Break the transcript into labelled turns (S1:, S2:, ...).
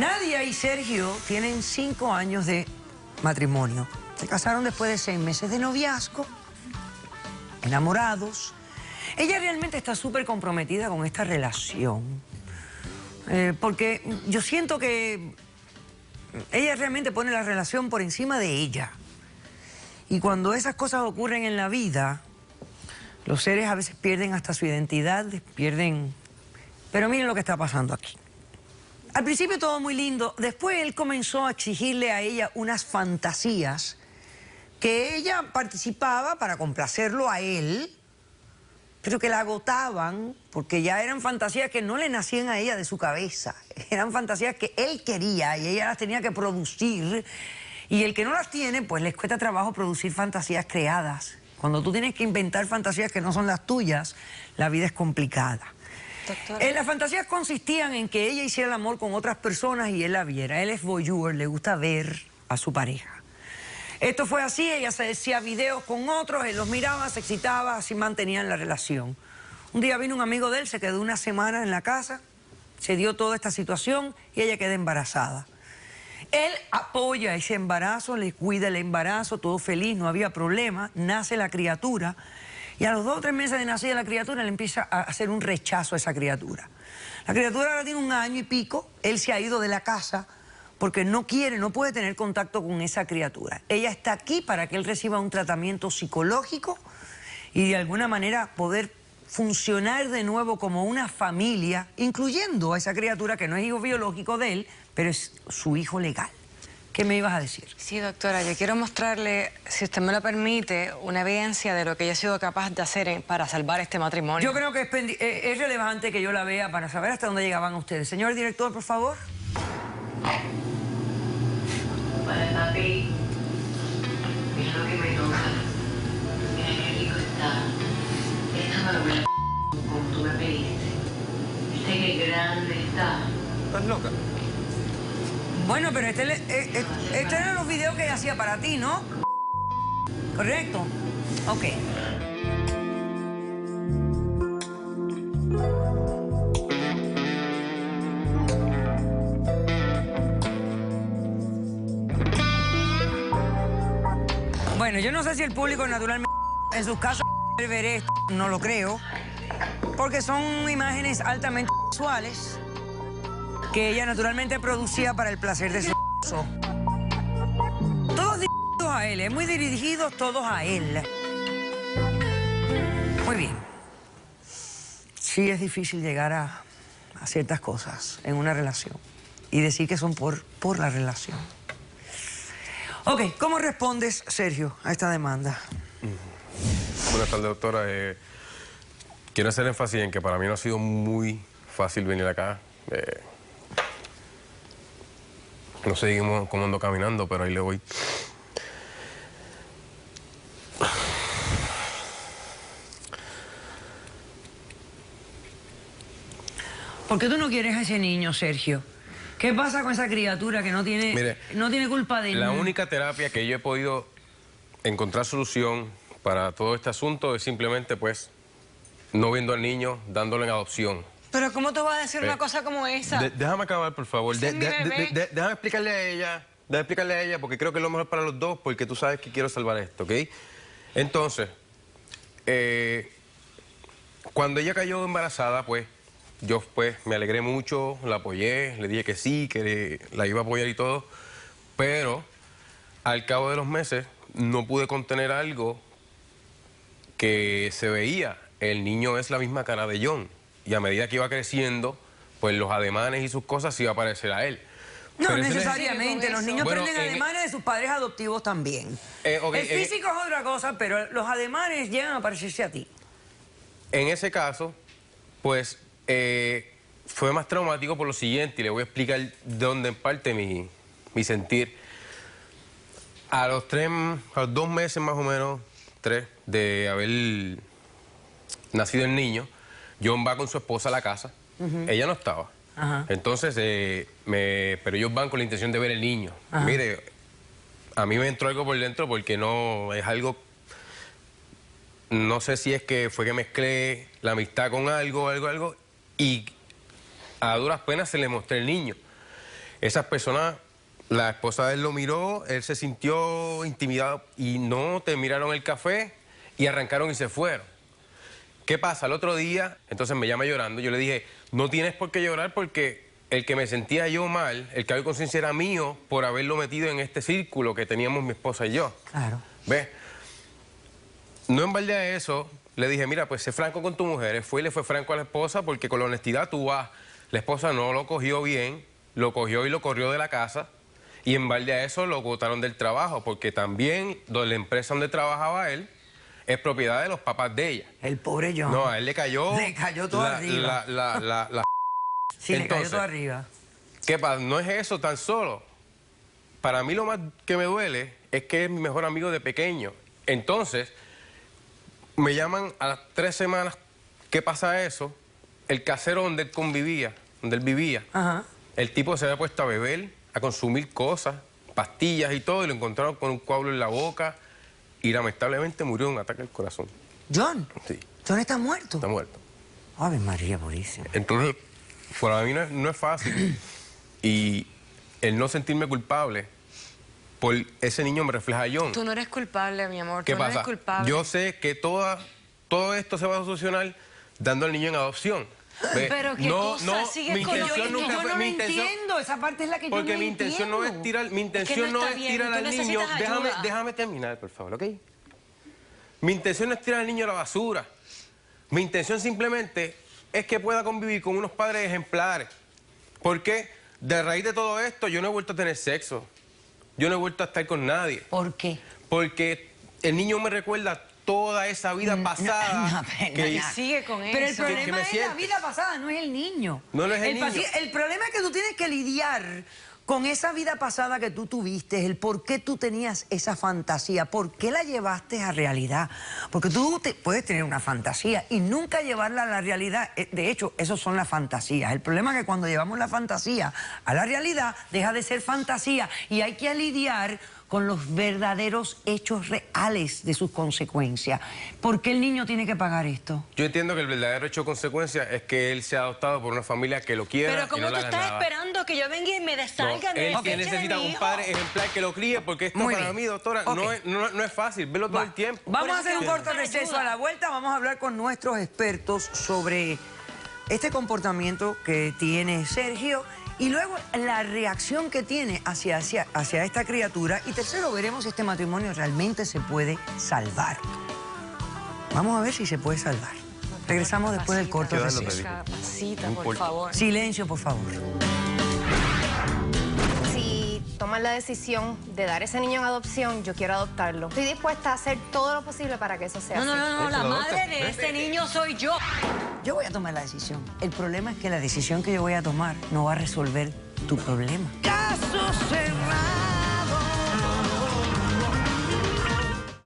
S1: Nadia y Sergio tienen 5 años de matrimonio. Se casaron después de 6 meses de noviazgo, enamorados. Ella realmente está súper comprometida con esta relación. Porque yo siento que ella realmente pone la relación por encima de ella. Y cuando esas cosas ocurren en la vida, los seres a veces pierden hasta su identidad, pierden... Pero miren lo que está pasando aquí. Al principio todo muy lindo, después él comenzó a exigirle a ella unas fantasías que ella participaba para complacerlo a él, pero que la agotaban porque ya eran fantasías que no le nacían a ella de su cabeza. Eran fantasías que él quería y ella las tenía que producir. Y el que no las tiene, pues les cuesta trabajo producir fantasías creadas. Cuando tú tienes que inventar fantasías que no son las tuyas, la vida es complicada. Las fantasías consistían en que ella hiciera el amor con otras personas y él la viera. Él es voyeur, le gusta ver a su pareja. Esto fue así, ella se decía videos con otros, él los miraba, se excitaba, así mantenían la relación. Un día vino un amigo de él, se quedó una semana en la casa, se dio toda esta situación y ella queda embarazada. Él apoya ese embarazo, le cuida el embarazo, todo feliz, no había problema, nace la criatura. Y a los 2 o 3 meses de nacida la criatura, le empieza a hacer un rechazo a esa criatura. La criatura ahora tiene 1 año y pico, él se ha ido de la casa porque no quiere, no puede tener contacto con esa criatura. Ella está aquí para que él reciba un tratamiento psicológico y de alguna manera poder funcionar de nuevo como una familia, incluyendo a esa criatura que no es hijo biológico de él, pero es su hijo legal. ¿Qué me ibas a decir?
S2: Sí, doctora, yo quiero mostrarle, si usted me lo permite, una evidencia de lo que ella ha sido capaz de hacer para salvar este matrimonio.
S1: Yo creo que es relevante que yo la vea para saber hasta dónde llegaban ustedes. Señor director, por favor.
S3: Para papi, mira lo que me toca. Mira qué rico está. Esto me lo voy a como tú me pediste. Viste qué grande está.
S4: ¿Estás loca?
S1: Bueno, pero estos eran los videos que ella hacía para ti, ¿no? ¿Correcto? Ok. Bueno, yo no sé si el público naturalmente en sus casas ver esto, no lo creo, porque son imágenes altamente sexuales que ella naturalmente producía para el placer de su esposo. Todos dirigidos a él, muy dirigidos todos a él. Muy bien. Sí es difícil llegar a ciertas cosas en una relación y decir que son por la relación. Ok, ¿cómo respondes, Sergio, a esta demanda?
S4: Buenas tardes, doctora. Quiero hacer énfasis en que para mí no ha sido muy fácil venir acá. No seguimos cómo ando caminando, pero ahí le voy.
S1: ¿Por qué tú no quieres a ese niño, Sergio? ¿Qué pasa con esa criatura que no tiene,
S4: Mire,
S1: no tiene culpa de él?
S4: La única terapia que yo he podido encontrar solución para todo este asunto es simplemente, pues, no viendo al niño, dándolo en adopción.
S2: Pero ¿cómo tú vas a decir una cosa como esa?
S4: Déjame acabar, por favor.
S2: Ese es mi bebé.
S4: Déjame explicarle a ella. Déjame explicarle a ella porque creo que es lo mejor para los dos, porque tú sabes que quiero salvar esto, ¿ok? Entonces, cuando ella cayó embarazada, pues, yo pues me alegré mucho, la apoyé, le dije que sí, que la iba a apoyar y todo, pero al cabo de los meses no pude contener algo que se veía. El niño es la misma cara de John. Y a medida que iba creciendo, pues los ademanes y sus cosas se iba a parecer a él.
S1: No
S4: pero
S1: necesariamente, los niños
S4: bueno,
S1: prenden ademanes de sus padres adoptivos también.
S4: Okay,
S1: el físico es otra cosa, pero los ademanes llegan a parecerse a ti.
S4: En ese caso, pues fue más traumático por lo siguiente, y le voy a explicar de dónde parte mi sentir. A los 2 meses más o menos, 3, de haber nacido el niño, John va con su esposa a la casa. Ella no estaba. Entonces, pero ellos van con la intención de ver el niño. Mire, a mí me entró algo por dentro porque no es algo... No sé si es que fue que mezclé la amistad con algo, y a duras penas se le mostré el niño. Esas personas, la esposa de él lo miró, él se sintió intimidado y no terminaron el café y arrancaron y se fueron. ¿Qué pasa? El otro día, entonces me llama llorando, yo le dije, no tienes por qué llorar porque el que me sentía yo mal, el que había conciencia era mío por haberlo metido en este círculo que teníamos mi esposa y yo.
S1: Claro.
S4: ¿Ves? No en balde a eso, le dije, mira, pues sé franco con tu mujer. Él fue y le fue franco a la esposa porque con la honestidad tú vas. La esposa no lo cogió bien, lo cogió y lo corrió de la casa. Y en balde a eso lo botaron del trabajo porque también la empresa donde trabajaba él es propiedad de los papás de ella.
S1: El pobre John.
S4: No, a él le cayó...
S1: Le cayó todo arriba. Sí,
S4: Entonces,
S1: le cayó todo arriba.
S4: ¿Qué pasa? No es eso tan solo. Para mí lo más que me duele es que es mi mejor amigo de pequeño. Entonces, me llaman a las 3 semanas, ¿qué pasa eso? El casero donde él convivía, donde él vivía,
S1: Ajá.
S4: el tipo se había puesto a beber, a consumir cosas, pastillas y todo, y lo encontraron con un coágulo en la boca y lamentablemente murió de un ataque al corazón.
S1: John.
S4: Sí,
S1: John está muerto.
S4: está muerto.
S1: Ave María Purísima.
S4: Entonces, para mí no es fácil. Y el no sentirme culpable por ese niño me refleja a John.
S2: Tú no eres culpable, mi amor.
S4: ¿Qué
S2: Tú no
S4: pasa?
S2: eres culpable.
S4: Yo sé que todo esto se va a solucionar dando al niño en adopción. ¿Ve?
S2: Pero qué cosa, sigues
S4: mi
S2: con lo
S4: intención
S2: que
S4: nunca
S1: yo
S4: fue-
S1: no
S4: mi
S1: lo
S4: intención-
S1: entiendo. Esa parte es la que yo no
S4: Porque mi intención no es tirar, mi intención no
S2: está
S4: es
S2: bien,
S4: tirar
S2: tú
S4: al niño.
S2: necesitas ayuda.
S4: Déjame terminar, por favor, ¿ok? Mi intención no es tirar al niño a la basura. Mi intención simplemente es que pueda convivir con unos padres ejemplares. Porque de raíz de todo esto yo no he vuelto a tener sexo. Yo no he vuelto a estar con nadie.
S1: ¿Por qué?
S4: Porque el niño me recuerda toda esa vida pasada.
S1: pero
S2: Y sigue con
S1: Pero el
S2: eso.
S1: problema
S4: que me
S1: es la
S4: siente.
S1: vida pasada, no es el niño.
S4: No es el niño.
S1: El problema es que tú tienes que lidiar con esa vida pasada que tú tuviste, el por qué tú tenías esa fantasía, por qué la llevaste a realidad. Porque tú puedes tener una fantasía y nunca llevarla a la realidad. De hecho, esos son las fantasías. El problema es que cuando llevamos la fantasía a la realidad, deja de ser fantasía y hay que lidiar con los verdaderos hechos reales de sus consecuencias. ¿Por qué el niño tiene que pagar esto?
S4: Yo entiendo que el verdadero hecho de consecuencia es que él sea adoptado por una familia que lo quiera.
S2: Pero
S4: y
S2: ¿cómo
S4: no
S2: tú
S4: le haga
S2: estás
S4: nada.
S2: esperando que yo venga y me
S4: No,
S2: dessalga de
S4: él
S2: la
S4: que
S2: fecha
S4: necesita
S2: de mi
S4: un
S2: hijo?
S4: padre ejemplar que lo críe, porque esto
S1: Muy
S4: para
S1: bien.
S4: mí, doctora,
S1: Ok.
S4: no es fácil verlo todo el tiempo.
S1: Vamos a hacer un
S2: Por eso
S1: corto
S2: necesito
S1: receso.
S2: ayuda.
S1: A la vuelta vamos a hablar con nuestros expertos sobre este comportamiento que tiene Sergio y luego la reacción que tiene hacia esta criatura. Y tercero, veremos si este matrimonio realmente se puede salvar. Vamos a ver si se puede salvar. Regresamos después del corto
S4: Yo lo
S1: receso.
S4: pedí.
S2: Capacita,
S4: No
S2: por
S4: importa.
S2: favor.
S1: Silencio, por favor.
S5: Si toman la decisión de dar ese niño en adopción, yo quiero adoptarlo. Estoy dispuesta a hacer todo lo posible para que eso sea
S2: No, no,
S5: así.
S2: no, no, la
S4: Eso,
S2: madre
S4: doctor.
S2: de ese niño soy yo.
S1: Yo voy a tomar la decisión. El problema es que la decisión que yo voy a tomar no va a resolver tu problema. Caso cerrado.